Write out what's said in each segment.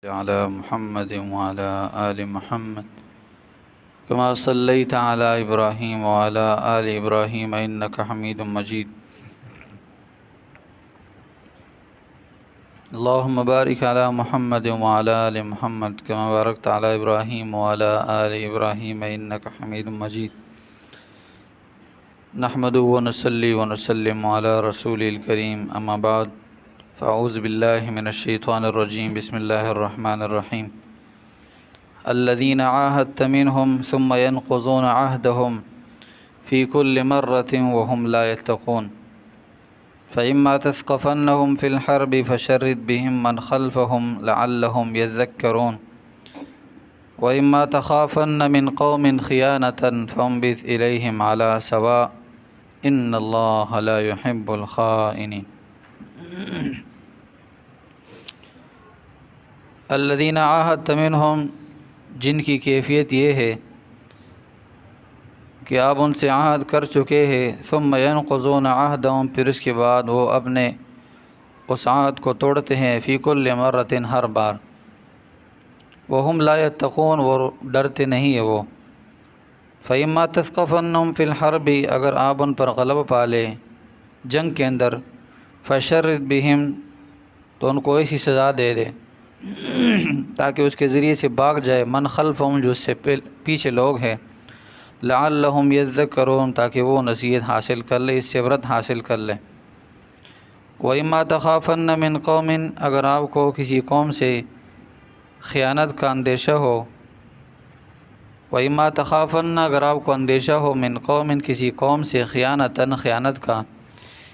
على محمد وعلى آل محمد كما صليت على إبراهيم وعلى آل إبراهيم إنك حميد مجيد. اللهم بارك على محمد وعلى آل محمد كما باركت على إبراهيم وعلى آل إبراهيم إنك حميد مجيد. نحمده ونصلي ونسلم على رسوله الكريم أما بعد فأعوذ بالله من الشيطان الرجيم. بسم الله الرحمن الرحيم. الذين عاهدت منهم ثم ينقضون عهدهم في كل مرة وهم لا يتقون فإما تثقفنهم في الحرب فشرد بهم من خلفهم لعلهم يذكرون وإما تخافن من قوم خيانة فانبذ إليهم على سواء إن الله لا يحب الخائنين. الذين عاهدت منهم، جن کی کیفیت یہ ہے کہ آپ ان سے عہد کر چکے ہیں، ثم ينقضون عہدهم، پھر اس کے بعد وہ اپنے اس عہد کو توڑتے ہیں، فی کل مرۃ، ہر بار، وہم لا یتقون، وہ ڈرتے نہیں ہیں وہ. فإما تثقفنهم فی الحرب، اگر آپ ان پر غلبہ پا لے جنگ کے اندر، فشرد بہم، تو ان کو ایسی سزا دے دے تاکہ اس کے ذریعے سے بھاگ جائے، من خلفہم، جو اس سے پیچھے لوگ ہیں، لعلہم یذکرون، تاکہ وہ نصیحت حاصل کر لے، اس سے عبرت حاصل کر لے. وَإِمَّا تَخَافَنَّ مِنْ قَوْمٍ، اگر آپ کو کسی قوم سے خیانت کا اندیشہ ہو، وَإِمَّا تَخَافَنَّ، اگر آپ کو اندیشہ ہو، مِنْ قَوْمٍ، کسی قوم سے، خیانت کا،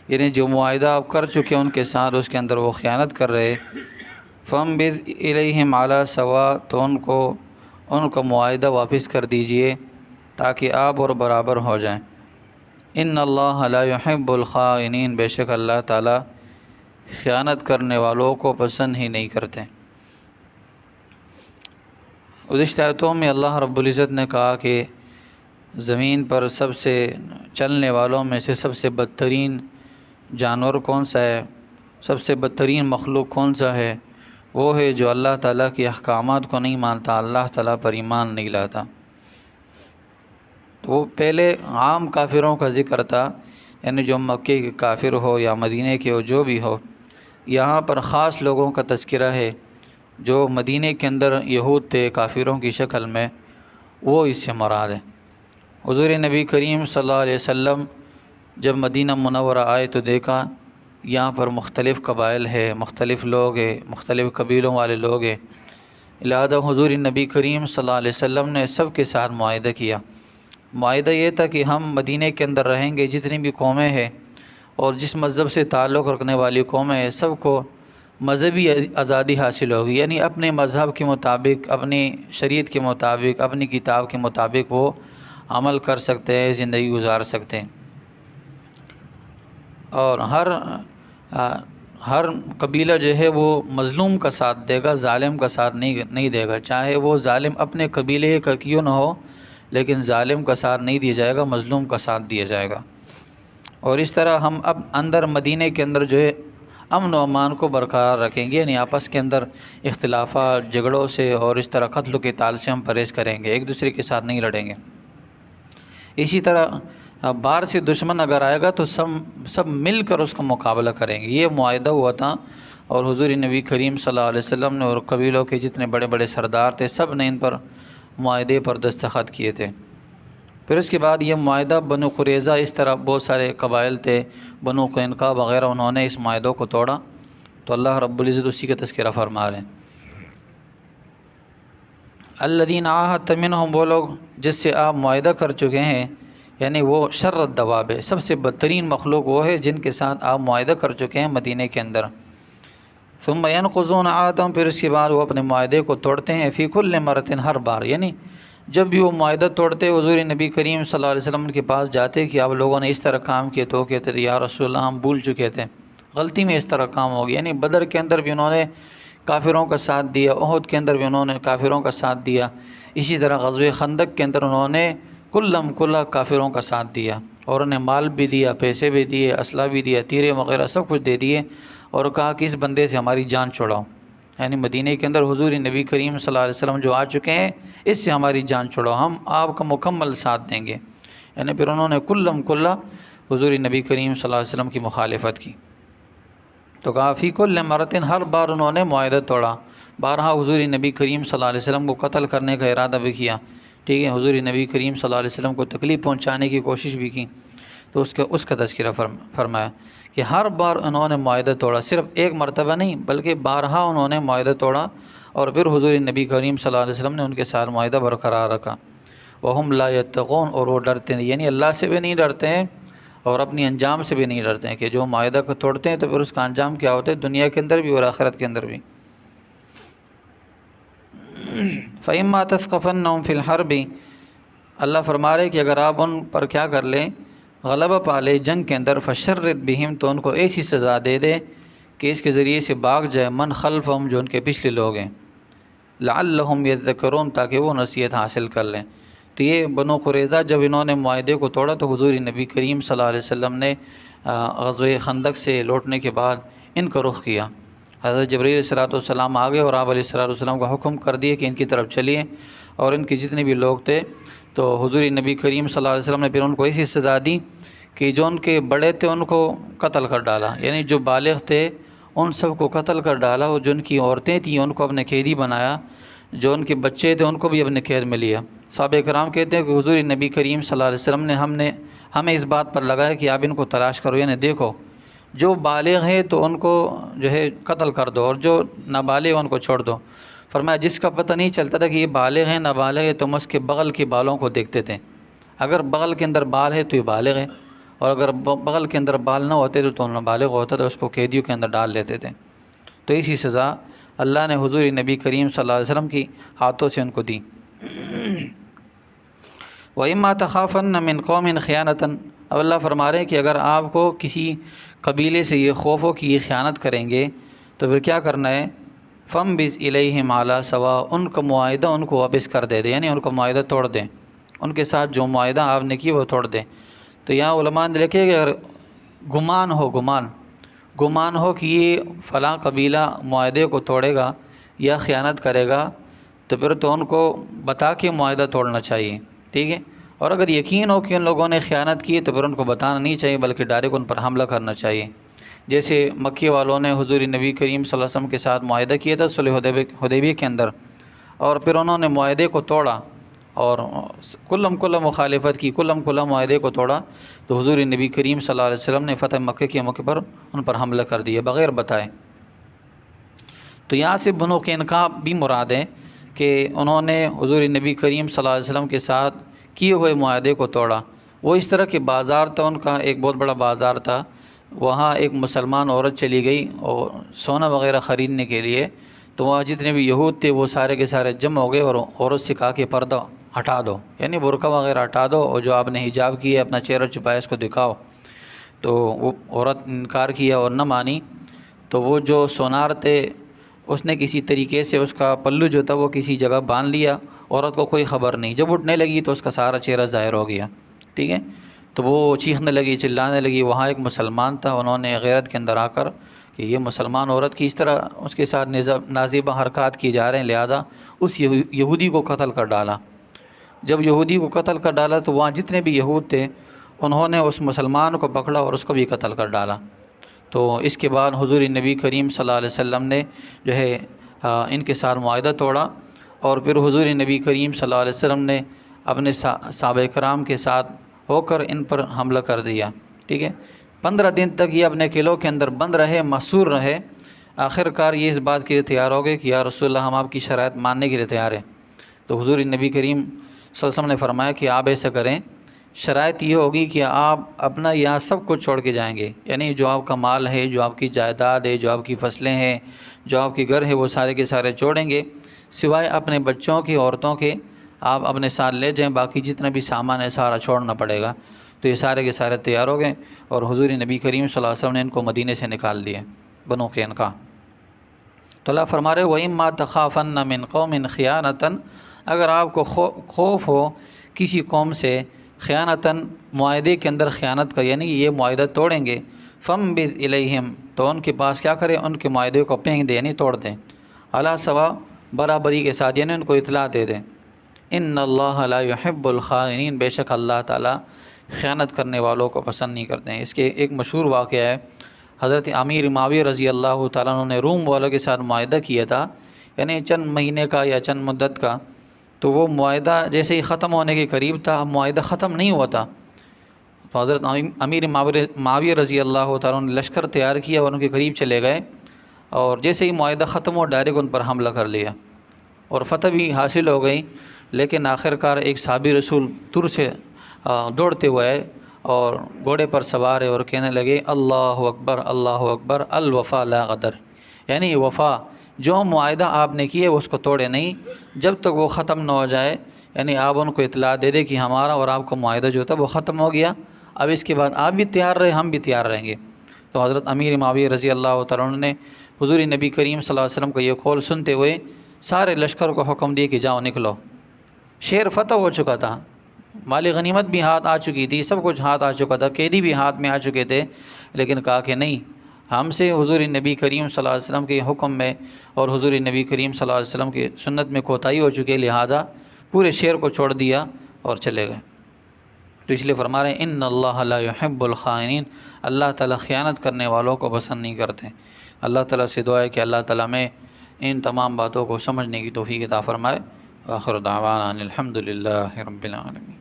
یعنی جو معاہدہ آپ کر چکے ان کے ساتھ، اس کے اندر وہ خیانت کر رہے، فَانبِذْ إِلَيْهِمْ عَلَى سَوَاءٍ، تو ان کو معاہدہ واپس کر دیجئے تاکہ آپ اور برابر ہو جائیں. ان اللہ لا يحب الخائنین، بے شک اللہ تعالیٰ خیانت کرنے والوں کو پسند ہی نہیں کرتے. گزشتہ آیتوں میں اللہ رب العزت نے کہا کہ زمین پر سب سے چلنے والوں میں سے سب سے بدترین جانور کون سا ہے، سب سے بدترین مخلوق کون سا ہے، وہ ہے جو اللہ تعالیٰ کے احکامات کو نہیں مانتا، اللہ تعالیٰ پر ایمان نہیں لاتا. تو وہ پہلے عام کافروں کا ذکر تھا، یعنی جو مکے کے کافر ہو یا مدینے کے ہو، جو بھی ہو. یہاں پر خاص لوگوں کا تذکرہ ہے جو مدینے کے اندر یہود تھے کافروں کی شکل میں، وہ اس سے مراد ہے. حضور نبی کریم صلی اللہ علیہ وسلم جب مدینہ منورہ آئے تو دیکھا یہاں پر مختلف قبائل ہے، مختلف لوگ ہیں، مختلف قبیلوں والے لوگ ہیں. لہذا حضور نبی کریم صلی اللہ علیہ وسلم نے سب کے ساتھ معاہدہ کیا. معاہدہ یہ تھا کہ ہم مدینہ کے اندر رہیں گے، جتنی بھی قومیں ہیں اور جس مذہب سے تعلق رکھنے والی قومیں ہیں، سب کو مذہبی آزادی حاصل ہوگی، یعنی اپنے مذہب کے مطابق، اپنی شریعت کے مطابق، اپنی کتاب کے مطابق وہ عمل کر سکتے ہیں، زندگی گزار سکتے ہیں. اور ہر قبیلہ جو ہے وہ مظلوم کا ساتھ دے گا، ظالم کا ساتھ نہیں دے گا، چاہے وہ ظالم اپنے قبیلے کا کیوں نہ ہو، لیکن ظالم کا ساتھ نہیں دیا جائے گا، مظلوم کا ساتھ دیا جائے گا. اور اس طرح ہم اب اندر مدینہ کے اندر جو ہے امن و امان کو برقرار رکھیں گے، یعنی آپس کے اندر اختلافات، جھگڑوں سے اور اس طرح قتل و قتال سے ہم پرہیز کریں گے، ایک دوسرے کے ساتھ نہیں لڑیں گے. اسی طرح باہر سے دشمن اگر آئے گا تو سب مل کر اس کا مقابلہ کریں گے. یہ معاہدہ ہوا تھا، اور حضور نبی کریم صلی اللہ علیہ وسلم نے اور قبیلوں کے جتنے بڑے بڑے سردار تھے، سب نے ان پر معاہدے پر دستخط کیے تھے. پھر اس کے بعد یہ معاہدہ بنو قریظہ، اس طرح بہت سارے قبائل تھے، بنو قینقاع وغیرہ، انہوں نے اس معاہدوں کو توڑا. تو اللہ رب العزت اسی کا تذکرہ فرما رہے ہیں. الذین عاہدت منہم، وہ لوگ جس سے آپ معاہدہ کر چکے ہیں، یعنی وہ شر الدواب ہے، سب سے بدترین مخلوق وہ ہے جن کے ساتھ آپ معاہدہ کر چکے ہیں مدینہ کے اندر. ثم ينقضون عہدهم، پھر اس کے بعد وہ اپنے معاہدے کو توڑتے ہیں، فی کل مرۃ، ہر بار، یعنی جب بھی وہ معاہدہ توڑتے حضور نبی کریم صلی اللہ علیہ وسلم کے پاس جاتے کہ آپ لوگوں نے اس طرح کام کیے، تو کہتے تھے یا رسول اللہ ہم بھول چکے تھے، غلطی میں اس طرح کام ہو گیا. یعنی بدر کے اندر بھی انہوں نے کافروں کا ساتھ دیا، احد کے اندر بھی انہوں نے کافروں کا ساتھ دیا، اسی طرح غزوہ خندق کے اندر انہوں نے کلم کلا کافروں کا ساتھ دیا، اور انہیں مال بھی دیا، پیسے بھی دیے، اسلحہ بھی دیا، تیرے وغیرہ سب کچھ دے دیے، اور کہا کہ اس بندے سے ہماری جان چھڑاؤ. یعنی مدینہ کے اندر حضور نبی کریم صلی اللہ علیہ وسلم جو آ چکے ہیں، اس سے ہماری جان چھڑو، ہم آپ کا مکمل ساتھ دیں گے۔ یعنی پھر انہوں نے کلم کلا حضور نبی کریم صلی اللہ علیہ وسلم کی مخالفت کی۔ تو کہا فی کل مرتن، ہر بار انہوں نے معاہدہ توڑا، بارہا حضور نبی کریم صلی اللہ علیہ وسلم کو قتل کرنے کا ارادہ بھی کیا، ٹھیک ہے، حضور نبی کریم صلی اللہ علیہ وسلم کو تکلیف پہنچانے کی کوشش بھی کی۔ تو اس کا تذکرہ فرمایا کہ ہر بار انہوں نے معاہدہ توڑا، صرف ایک مرتبہ نہیں بلکہ بارہا انہوں نے معاہدہ توڑا، اور پھر حضور نبی کریم صلی اللہ علیہ وسلم نے ان کے ساتھ معاہدہ برقرار رکھا۔ وہم لا یتقون، اور وہ ڈرتے نہیں، یعنی اللہ سے بھی نہیں ڈرتے ہیں اور اپنی انجام سے بھی نہیں ڈرتے ہیں کہ جو معاہدہ کو توڑتے ہیں تو پھر اس کا انجام کیا ہوتا ہے، دنیا کے اندر بھی اور آخرت کے اندر بھی۔ فَإِمَّا تَثْقَفَنَّهُمْ فِي الْحَرْبِ، اللہ فرما رہے کہ اگر آپ ان پر کیا کر لیں، غلبہ پا لے جنگ کے اندر، فَشَرِّدْ بِهِمْ، تو ان کو ایسی سزا دے دے کہ اس کے ذریعے سے بھاگ جائے من خلفہم، جو ان کے پچھلے لوگ ہیں، لعلہم یذکرون، تاکہ وہ نصیحت حاصل کر لیں۔ تو یہ بنو قریظہ جب انہوں نے معاہدے کو توڑا تو حضور نبی کریم صلی اللہ علیہ وسلم نے غزوہ خندق سے لوٹنے کے بعد ان کا رخ کیا۔ حضرت جبرائیل علیہ السلام آ گئے اور آپ علیہ السلام کا حکم کر دیے کہ ان کی طرف چلیے، اور ان کے جتنے بھی لوگ تھے تو حضور نبی کریم صلی اللہ علیہ وسلم نے پھر ان کو ایسی سزا دی کہ جو ان کے بڑے تھے ان کو قتل کر ڈالا، یعنی جو بالغ تھے ان سب کو قتل کر ڈالا، اور جو ان کی عورتیں تھیں ان کو اپنے قیدی بنایا، جو ان کے بچے تھے ان کو بھی اپنے قید میں لیا۔ صحابہ کرام کہتے ہیں کہ حضور نبی کریم صلی اللہ علیہ وسلم نے ہمیں اس بات پر لگایا کہ آپ ان کو تلاش کرو، یعنی دیکھو جو بالغ ہیں تو ان کو جو ہے قتل کر دو، اور جو نابالغ ان کو چھوڑ دو۔ فرمایا جس کا پتہ نہیں چلتا تھا کہ یہ بالغ ہیں نابالغ ہے تو ہم اس کے بغل کے بالوں کو دیکھتے تھے، اگر بغل کے اندر بال ہے تو یہ بالغ ہے، اور اگر بغل کے اندر بال نہ ہوتے تو نابالغ ہوتا تو اس کو قیدیوں کے اندر ڈال لیتے تھے۔ تو اسی سزا اللہ نے حضور نبی کریم صلی اللہ علیہ وسلم کی ہاتھوں سے ان کو دی۔ وَإِمَّا تَخَافَنَّ مِنْ قَوْمٍ خِيَانَةً، اب اللہ فرما رہے ہیں کہ اگر آپ کو کسی قبیلے سے یہ خوف ہو کہ یہ خیانت کریں گے تو پھر کیا کرنا ہے، فَمْبِزْ إِلَيْهِمْ عَلَىٰ سَوَاءٍ، ان کا معاہدہ ان کو واپس کر دے یعنی ان کا معاہدہ توڑ دیں، ان کے ساتھ جو معاہدہ آپ نے کی وہ توڑ دیں۔ تو یہاں علماء نے لکھے کہ اگر گمان ہو کہ یہ فلاں قبیلہ معاہدے کو توڑے گا یا خیانت کرے گا تو پھر تو ان کو بتا کے معاہدہ توڑنا چاہیے، ٹھیک ہے، اور اگر یقین ہو کہ ان لوگوں نے خیانت کی تو پھر ان کو بتانا نہیں چاہیے بلکہ ڈائریکٹ ان پر حملہ کرنا چاہیے۔ جیسے مکی والوں نے حضور نبی کریم صلی اللہ علیہ وسلم کے ساتھ معاہدہ کیا تھا صلح حدیبیہ کے اندر، اور پھر انہوں نے معاہدے کو توڑا اور کلم مخالفت کی، کلم معاہدے کو توڑا، تو حضور نبی کریم صلی اللہ علیہ وسلم نے فتح مکہ کے موقع پر ان پر حملہ کر دیا بغیر بتائے۔ تو یہاں سے بنو قینقاع بھی مراد ہے کہ انہوں نے حضور نبی کریم صلی اللہ علیہ وسلم کے ساتھ کیے ہوئے معاہدے کو توڑا۔ وہ اس طرح کے بازار تھا، ان کا ایک بہت بڑا بازار تھا، وہاں ایک مسلمان عورت چلی گئی اور سونا وغیرہ خریدنے کے لیے، تو وہاں جتنے بھی یہود تھے وہ سارے کے سارے جمع ہو گئے اور عورت سے کہا کہ پردہ ہٹا دو، یعنی برقع وغیرہ ہٹا دو، اور جو آپ نے حجاب کیا اپنا چہرہ چھپایا اس کو دکھاؤ۔ تو وہ عورت انکار کیا اور نہ مانی، تو وہ جو سونار تھے اس نے کسی طریقے سے اس کا پلو جو تھا وہ کسی جگہ باندھ لیا، عورت کو کوئی خبر نہیں، جب اٹھنے لگی تو اس کا سارا چہرہ ظاہر ہو گیا، ٹھیک ہے، تو وہ چیخنے لگی، چلانے لگی۔ وہاں ایک مسلمان تھا، انہوں نے غیرت کے اندر آ کر کہ یہ مسلمان عورت کی اس طرح اس کے ساتھ نازیبہ حرکات کی جا رہے ہیں، لہذا اس یہودی کو قتل کر ڈالا۔ جب یہودی کو قتل کر ڈالا تو وہاں جتنے بھی یہود تھے انہوں نے اس مسلمان کو پکڑا اور اس کو بھی قتل کر ڈالا۔ تو اس کے بعد حضور نبی کریم صلی اللہ علیہ وسلم نے جو ہے ان کے ساتھ معاہدہ توڑا، اور پھر حضور نبی کریم صلی اللہ علیہ وسلم نے اپنے صحابہ کرام کے ساتھ ہو کر ان پر حملہ کر دیا، ٹھیک ہے۔ 15 دن تک یہ اپنے قلعوں کے اندر بند رہے، محصور رہے۔ آخر کار یہ اس بات کے لیے تیار ہو گئے کہ یا رسول اللہ ہم آپ کی شرائط ماننے کے لیے تیار ہیں۔ تو حضور نبی کریم صلی اللہ علیہ وسلم نے فرمایا کہ آپ ایسا کریں، شرائط یہ ہوگی کہ آپ اپنا یہاں سب کچھ چھوڑ کے جائیں گے، یعنی جو آپ کا مال ہے، جو آپ کی جائیداد ہے، جو آپ کی فصلیں ہیں، جو آپ کے گھر ہے، وہ سارے کے سارے چھوڑیں گے، سوائے اپنے بچوں کی، عورتوں کے آپ اپنے ساتھ لے جائیں، باقی جتنا بھی سامان ہے سارا چھوڑنا پڑے گا۔ تو یہ سارے کے سارے تیار ہو گئے اور حضور نبی کریم صلی اللہ علیہ وسلم نے ان کو مدینے سے نکال دیے، بنو قینقاع۔ تو اللہ فرما رہے وَإِمَّا تَخَافَنَّ مِنْ قَوْمٍ خِيَانَةً، اگر آپ کو خوف ہو کسی قوم سے، خیانتاً معاہدے کے اندر خیانت کا، یعنی یہ معاہدہ توڑیں گے، فَمْبِذْ إِلَيْهِمْ، تو ان کے پاس کیا کریں، ان کے معاہدے کو پھینک دیں یعنی توڑ دیں، علی سوا برابری کے ساتھ، یعنی ان کو اطلاع دے دیں۔ ان اللہ لا يحب الخائنین، بے شک اللہ تعالیٰ خیانت کرنے والوں کو پسند نہیں کرتے ہیں۔ اس کے ایک مشہور واقعہ ہے، حضرت امیر معاویہ رضی اللہ تعالیٰ عنہ نے روم والوں کے ساتھ معاہدہ کیا تھا، یعنی چند مہینے کا یا چند مدت کا، تو وہ معاہدہ جیسے ہی ختم ہونے کے قریب تھا، اب معاہدہ ختم نہیں ہوا تھا، تو حضرت امیر معاویہ رضی اللہ تعالیٰ عنہ نے لشکر تیار کیا اور ان کے قریب چلے گئے، اور جیسے ہی معاہدہ ختم ہوا ڈائریکٹ ان پر حملہ کر لیا اور فتح بھی حاصل ہو گئی۔ لیکن آخر کار ایک صحابی رسول دور سے دوڑتے ہوئے آئے اور گھوڑے پر سوار ہے اور کہنے لگے اللہ اکبر الوفا لا غدر، یعنی وفا، جو معاہدہ آپ نے کیے اس کو توڑے نہیں، جب تک وہ ختم نہ ہو جائے، یعنی آپ ان کو اطلاع دے دے کہ ہمارا اور آپ کا معاہدہ جو تھا وہ ختم ہو گیا، اب اس کے بعد آپ بھی تیار رہے، ہم بھی تیار رہیں گے۔ تو حضرت امیر معاویہ رضی اللہ تعالیٰ عنہ نے حضور نبی کریم صلی اللہ علیہ وسلم کا یہ قول سنتے ہوئے سارے لشکر کو حکم دیے کہ جاؤ نکلو۔ شہر فتح ہو چکا تھا، مال غنیمت بھی ہاتھ آ چکی تھی، سب کچھ ہاتھ آ چکا تھا، قیدی بھی ہاتھ میں آ چکے تھے، لیکن کہا کہ نہیں، ہم سے حضور نبی کریم صلی اللہ علیہ وسلم کے حکم میں اور حضور نبی کریم صلی اللہ علیہ وسلم کی سنت میں کوتاہی ہو چکی ہے، لہٰذا پورے شہر کو چھوڑ دیا اور چلے گئے۔ تو اس لیے فرما رہے ہیں ان اللہ لا يحب الخائنین، اللہ تعالیٰ خیانت کرنے والوں کو پسند نہیں کرتے۔ اللہ تعالیٰ سے دعا ہے کہ اللہ تعالیٰ میں ان تمام باتوں کو سمجھنے کی توفیق عطا فرمائے۔ آخر دعوانا ان الحمد للہ رب العالمین۔